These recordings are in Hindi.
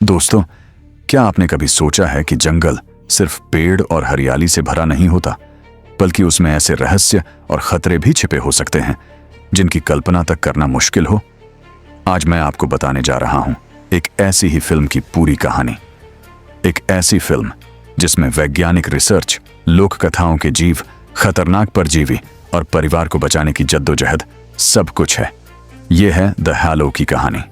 दोस्तों, क्या आपने कभी सोचा है कि जंगल सिर्फ पेड़ और हरियाली से भरा नहीं होता, बल्कि उसमें ऐसे रहस्य और खतरे भी छिपे हो सकते हैं जिनकी कल्पना तक करना मुश्किल हो। आज मैं आपको बताने जा रहा हूं एक ऐसी ही फिल्म की पूरी कहानी। एक ऐसी फिल्म जिसमें वैज्ञानिक रिसर्च, लोक कथाओं के जीव, खतरनाक परजीवी और परिवार को बचाने की जद्दोजहद सब कुछ है। यह है द हैलो की कहानी।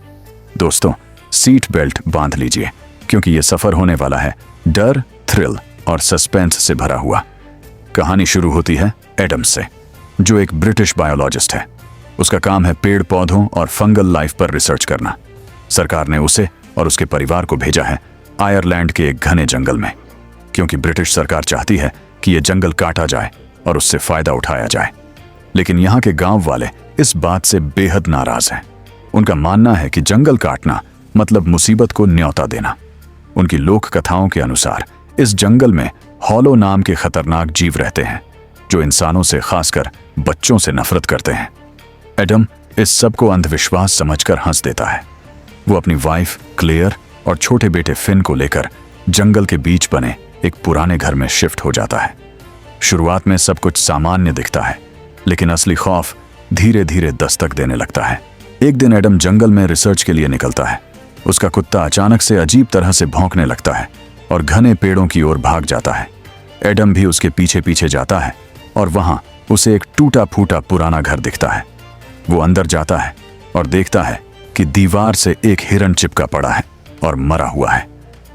दोस्तों, सीट बेल्ट बांध लीजिए, क्योंकि यह सफर होने वाला है डर, थ्रिल और सस्पेंस से भरा हुआ। कहानी शुरू होती है एडम से, जो एक ब्रिटिश बायोलॉजिस्ट है। उसका काम है पेड़ पौधों और फंगल लाइफ पर रिसर्च करना। सरकार ने उसे और उसके परिवार को भेजा है आयरलैंड के एक घने जंगल में, क्योंकि ब्रिटिश सरकार चाहती है कि यह जंगल काटा जाए और उससे फायदा उठाया जाए। लेकिन यहाँ के गांव वाले इस बात से बेहद नाराज हैं। उनका मानना है कि जंगल काटना मतलब मुसीबत को न्योता देना। उनकी लोक कथाओं के अनुसार इस जंगल में हॉलो नाम के खतरनाक जीव रहते हैं, जो इंसानों से, खासकर बच्चों से नफरत करते हैं। एडम इस सब को अंधविश्वास समझकर हंस देता है। वो अपनी वाइफ क्लेयर और छोटे बेटे फिन को लेकर जंगल के बीच बने एक पुराने घर में शिफ्ट हो जाता है। शुरुआत में सब कुछ सामान्य दिखता है, लेकिन असली खौफ धीरे धीरे दस्तक देने लगता है। एक दिन एडम जंगल में रिसर्च के लिए निकलता है। उसका कुत्ता अचानक से अजीब तरह से भौंकने लगता है और घने पेड़ों की ओर भाग जाता है। एडम भी उसके पीछे पीछे जाता है और वहां उसे एक टूटा फूटा पुराना घर दिखता है। वो अंदर जाता है और देखता है कि दीवार से एक हिरन चिपका पड़ा है और मरा हुआ है।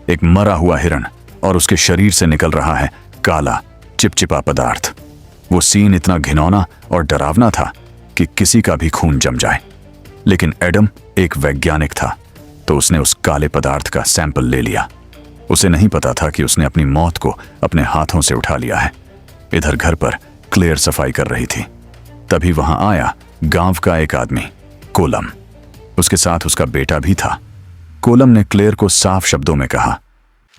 एक मरा हुआ हिरन, और उसके शरीर से निकल रहा है काला चिपचिपा पदार्थ। वो सीन इतना घिनौना और डरावना था कि किसी का भी खून जम जाए। लेकिन एडम एक वैज्ञानिक था, तो उसने उस काले पदार्थ का सैंपल ले लिया। उसे नहीं पता था कि उसने अपनी मौत को अपने हाथों से उठा लिया है। इधर घर पर क्लेयर सफाई कर रही थी। तभी वहां आया गांव का एक आदमी, कोलम। उसके साथ उसका बेटा भी था। कोलम ने क्लेयर को साफ शब्दों में कहा,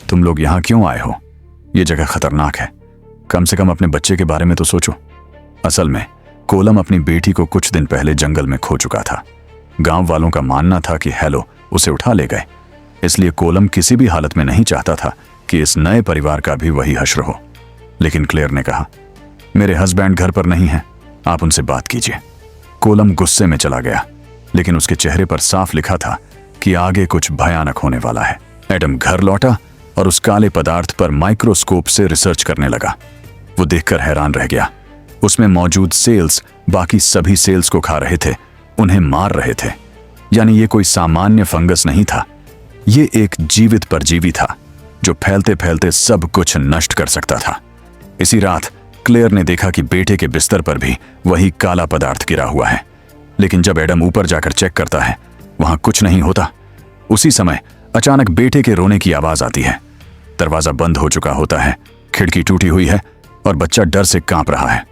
तुम लोग यहां क्यों आए हो? यह जगह खतरनाक है। कम से कम अपने बच्चे के बारे में तो सोचो। असल में कोलम अपनी बेटी को कुछ दिन पहले जंगल में खो चुका था। गांव वालों का मानना था कि हैलो उसे उठा ले गए, इसलिए कोलम किसी भी हालत में नहीं चाहता था कि इस नए परिवार का भी वही हश्र हो। लेकिन क्लेयर ने कहा, मेरे हस्बैंड घर पर नहीं हैं, आप उनसे बात कीजिए। कोलम गुस्से में चला गया, लेकिन उसके चेहरे पर साफ लिखा था कि आगे कुछ भयानक होने वाला है। एडम घर लौटा और उस काले पदार्थ पर माइक्रोस्कोप से रिसर्च करने लगा। वो देखकर हैरान रह गया। उसमें मौजूद सेल्स बाकी सभी सेल्स को खा रहे थे, उन्हें मार रहे थे। यानी ये कोई सामान्य फंगस नहीं था, ये एक जीवित परजीवी था जो फैलते फैलते सब कुछ नष्ट कर सकता था। इसी रात क्लेयर ने देखा कि बेटे के बिस्तर पर भी वही काला पदार्थ गिरा हुआ है। लेकिन जब एडम ऊपर जाकर चेक करता है, वहां कुछ नहीं होता। उसी समय अचानक बेटे के रोने की आवाज आती है। दरवाजा बंद हो चुका होता है, खिड़की टूटी हुई है और बच्चा डर से कांप रहा है।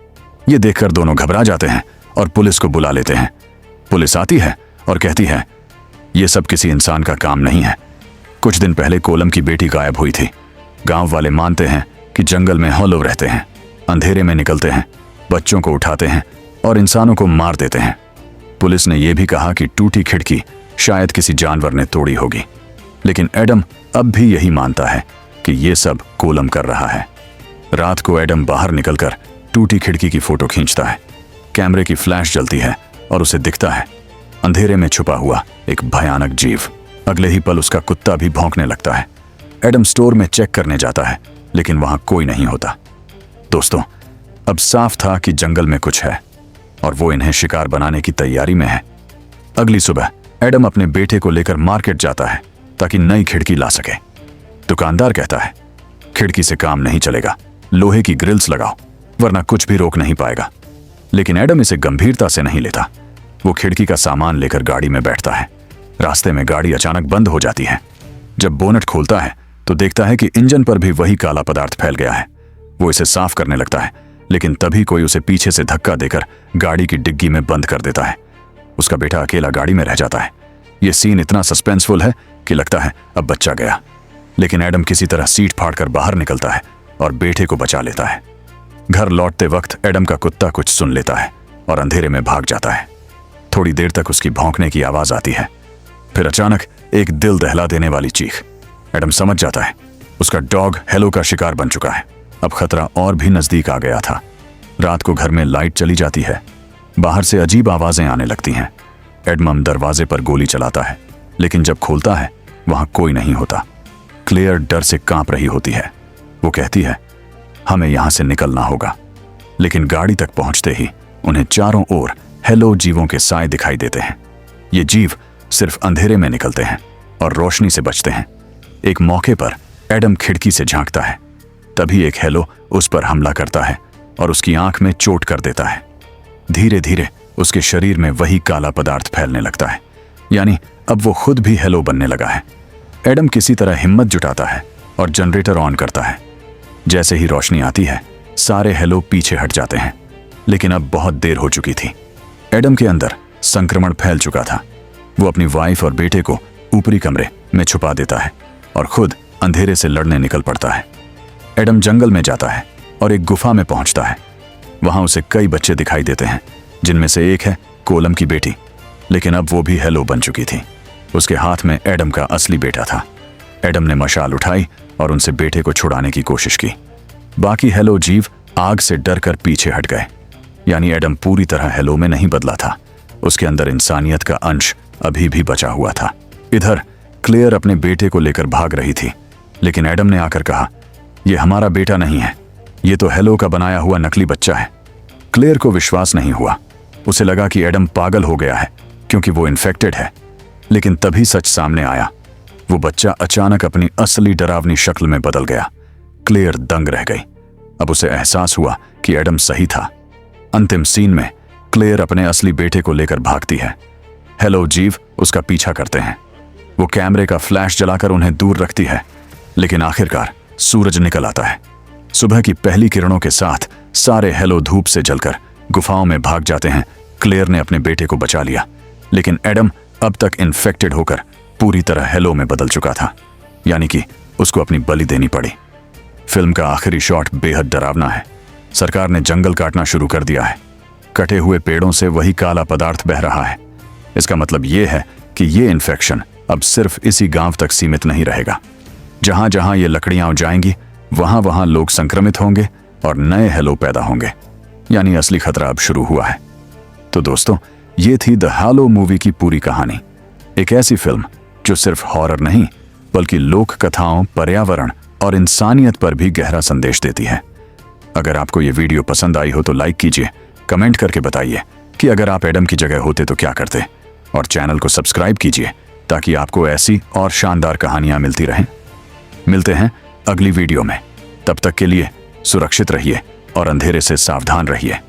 ये देखकर दोनों घबरा जाते हैं और पुलिस को बुला लेते हैं। पुलिस आती है और कहती है, यह सब किसी इंसान का काम नहीं है। कुछ दिन पहले कोलम की बेटी गायब हुई थी। गांव वाले मानते हैं कि जंगल में हॉलो रहते हैं, अंधेरे में निकलते हैं, बच्चों को उठाते हैं और इंसानों को मार देते हैं। पुलिस ने यह भी कहा कि टूटी खिड़की शायद किसी जानवर ने तोड़ी होगी। लेकिन एडम अब भी यही मानता है कि यह सब कोलम कर रहा है। रात को एडम बाहर निकलकर टूटी खिड़की की फोटो खींचता है। कैमरे की फ्लैश जलती है और उसे दिखता है अंधेरे में छुपा हुआ एक भयानक जीव। अगले ही पल उसका कुत्ता भी भौंकने लगता है। एडम स्टोर में चेक करने जाता है, लेकिन वहां कोई नहीं होता। दोस्तों, अब साफ था कि जंगल में कुछ है और वो इन्हें शिकार बनाने की तैयारी में है। अगली सुबह एडम अपने बेटे को लेकर मार्केट जाता है ताकि नई खिड़की ला सके। दुकानदार कहता है, खिड़की से काम नहीं चलेगा, लोहे की ग्रिल्स लगाओ, वरना कुछ भी रोक नहीं पाएगा। लेकिन एडम इसे गंभीरता से नहीं लेता। वो खिड़की का सामान लेकर गाड़ी में बैठता है। रास्ते में गाड़ी अचानक बंद हो जाती है। जब बोनट खोलता है तो देखता है कि इंजन पर भी वही काला पदार्थ फैल गया है। वो इसे साफ करने लगता है, लेकिन तभी कोई उसे पीछे से धक्का देकर गाड़ी की डिग्गी में बंद कर देता है। उसका बेटा अकेला गाड़ी में रह जाता है। यह सीन इतना सस्पेंसफुल है कि लगता है अब बच्चा गया। लेकिन एडम किसी तरह सीट फाड़कर बाहर निकलता है और बेटे को बचा लेता है। घर लौटते वक्त एडम का कुत्ता कुछ सुन लेता है और अंधेरे में भाग जाता है। थोड़ी देर तक उसकी भौंकने की आवाज आती है। फिर अचानक एक दिल दहला देने वाली चीख। एडम समझ जाता है उसका डॉग हेलो का शिकार बन चुका है। अब खतरा और भी नजदीक आ गया था। रात को घर में लाइट चली जाती है। बाहर से अजीब आवाजें आने लगती हैं। एडमम दरवाजे पर गोली चलाता है, लेकिन जब खोलता है वहां कोई नहीं होता। क्लेयर डर से कांप रही होती है। वो कहती है हमें यहां से निकलना होगा। लेकिन गाड़ी तक पहुंचते ही उन्हें चारों ओर हेलो जीवों के साए दिखाई देते हैं। ये जीव सिर्फ अंधेरे में निकलते हैं और रोशनी से बचते हैं। एक मौके पर एडम खिड़की से झांकता है। तभी एक हेलो उस पर हमला करता है और उसकी आंख में चोट कर देता है। धीरे धीरे उसके शरीर में वही काला पदार्थ फैलने लगता है, यानी अब वो खुद भी हेलो बनने लगा है। एडम किसी तरह हिम्मत जुटाता है और जनरेटर ऑन करता है। जैसे ही रोशनी आती है सारे हेलो पीछे हट जाते हैं, लेकिन अब बहुत देर हो चुकी थी। एडम के अंदर संक्रमण फैल चुका था। वो अपनी वाइफ और बेटे को ऊपरी कमरे में छुपा देता है और खुद अंधेरे से लड़ने निकल पड़ता है। एडम जंगल में जाता है और एक गुफा में पहुंचता है। वहां उसे कई बच्चे दिखाई देते हैं, जिनमें से एक है कोलम की बेटी, लेकिन अब वो भी हेलो बन चुकी थी। उसके हाथ में एडम का असली बेटा था। एडम ने मशाल उठाई और उनसे बेटे को छुड़ाने की कोशिश की। बाकी हेलो जीव आग से डरकर पीछे हट गए, यानी एडम पूरी तरह हेलो में नहीं बदला था। उसके अंदर इंसानियत का अंश अभी भी बचा हुआ था। इधर क्लेयर अपने बेटे को लेकर भाग रही थी, लेकिन एडम ने आकर कहा यह हमारा बेटा नहीं है, ये तो हेलो का बनाया हुआ नकली बच्चा है। क्लेयर को विश्वास नहीं हुआ। उसे लगा कि एडम पागल हो गया है क्योंकि वो इन्फेक्टेड है। लेकिन तभी सच सामने आया। वो बच्चा अचानक अपनी असली डरावनी शक्ल में बदल गया। क्लेयर दंग रह गई। अब उसे एहसास हुआ कि एडम सही था। अंतिम सीन में क्लेयर अपने असली बेटे को लेकर भागती है। हेलो जीव उसका पीछा करते हैं। वो कैमरे का फ्लैश जलाकर उन्हें दूर रखती है, लेकिन आखिरकार सूरज निकल आता है। सुबह की पहली किरणों के साथ सारे हेलो धूप से जलकर गुफाओं में भाग जाते हैं। क्लेयर ने अपने बेटे को बचा लिया, लेकिन एडम अब तक इन्फेक्टेड होकर पूरी तरह हेलो में बदल चुका था, यानी कि उसको अपनी बलि देनी पड़ी। फिल्म का आखिरी शॉट बेहद डरावना है। सरकार ने जंगल काटना शुरू कर दिया है। कटे हुए पेड़ों से वही काला पदार्थ बह रहा है। इसका मतलब यह है कि ये इन्फेक्शन अब सिर्फ इसी गांव तक सीमित नहीं रहेगा। जहां जहां ये लकड़ियां जाएंगी वहां वहां लोग संक्रमित होंगे और नए हेलो पैदा होंगे, यानी असली खतरा अब शुरू हुआ है। तो दोस्तों, ये थी द हैलो मूवी की पूरी कहानी। एक ऐसी फिल्म जो सिर्फ हॉरर नहीं बल्कि लोक कथाओं, पर्यावरण और इंसानियत पर भी गहरा संदेश देती है। अगर आपको ये वीडियो पसंद आई हो तो लाइक कीजिए, कमेंट करके बताइए कि अगर आप एडम की जगह होते तो क्या करते, और चैनल को सब्सक्राइब कीजिए ताकि आपको ऐसी और शानदार कहानियां मिलती रहें। मिलते हैं अगली वीडियो में। तब तक के लिए सुरक्षित रहिए और अंधेरे से सावधान रहिए।